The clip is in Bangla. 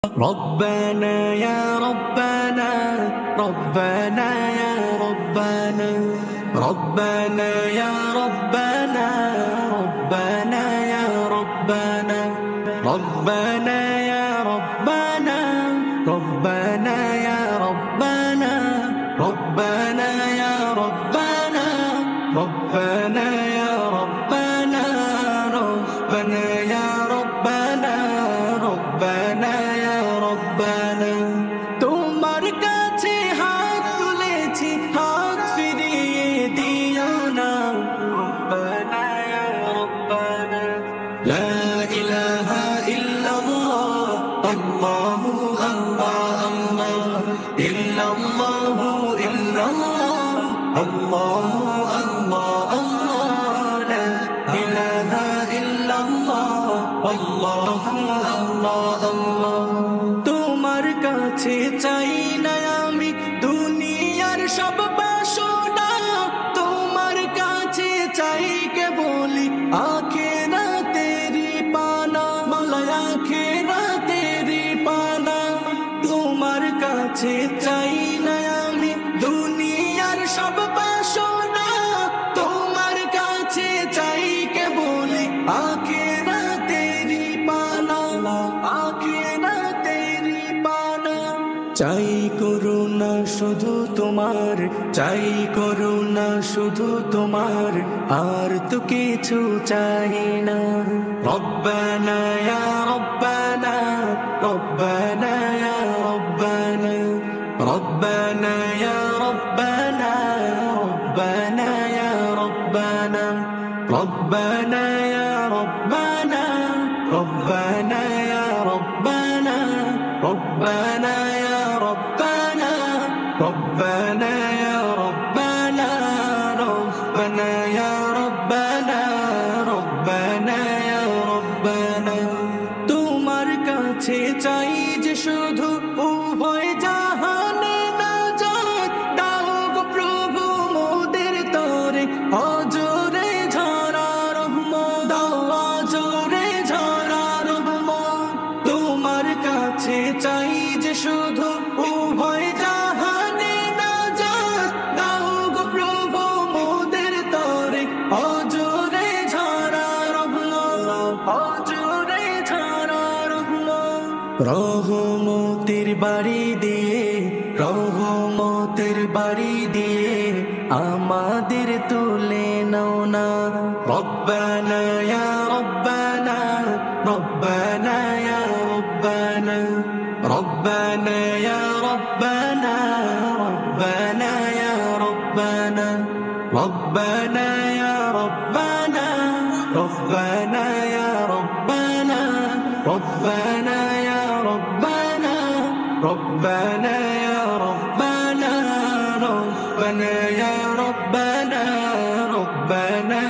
ربنا يا ربنا ربنا يا ربنا ربنا يا ربنا ربنا يا ربنا ربنا يا ربنا ربنا يا ربنا ربنا يا ربنا ربنا يا ربنا ربنا يا ربنا ربنا يا ربنا তোমার কাছে হাত তুলেছি হাত ফিরিয়ে দিও না রব্বানা ইয়া রব্বানা লা ইলাহা ইল্লাল্লাহ আল্লাহু আল্লাহ আল্লাহ ইল্লাল্লাহু ইল্লাল্লাহ আল্লাহু আল্লাহ আল্লাহ লা ইলাহা ইল্লাল্লাহ আল্লাহু আল্লাহ আল্লাহ তোমার কাছে চাই না আমি দুনিয়ার সব বাসনা তোমার কাছে চাই কেবলি আখিরাতেরি পানা মাওলা আখিরাতেরি পানা তোমার কাছে চাই না আমি দুনিয়ার সব বাসনা তোমার কাছে চাই কেবলি আখিরাতেরি পানা আখিরাতেরি পানা চাই করুণা শুধু তোমার চাই করুণা শুধু তোমার আর তো কিছু চাই না রব্বানা ইয়া রব্বানা রব্বানা ইয়া রব্বানা রব্বানা ইয়া রব্বানা রব্বানা ইয়া রব্বানা রব্বানা ইয়া রব্বানা রব্বানা ইয়া রব্বানা ربنا يا ربنا ربنا يا ربنا ربنا يا ربنا ربنا يا ربنا তোমার কাছে চাই যে শুধু উভয় জাহানে নাজাত দাও গো প্রভু মোদের তরে অজরে ঝরা রহমত দাও অজরে ঝরা রহমত তোমার কাছে চাই যে শুধু উভয় জাহানে নাজাত দাও গো প্রভু মোদের তরে অজরে ঝরা রহমত অজরে ঝরা রহমত রহমতের বাড়ি দিয়ে রহমতের বাড়ি দিয়ে আমাদের তুলে নাও না রব্বানা ইয়া রব্বানা রব্বানা ইয়া রব্বানা ربنا يا ربنا ربنا يا ربنا ربنا يا ربنا ربنا يا ربنا ربنا يا ربنا ربنا يا ربنا ربنا يا ربنا ربنا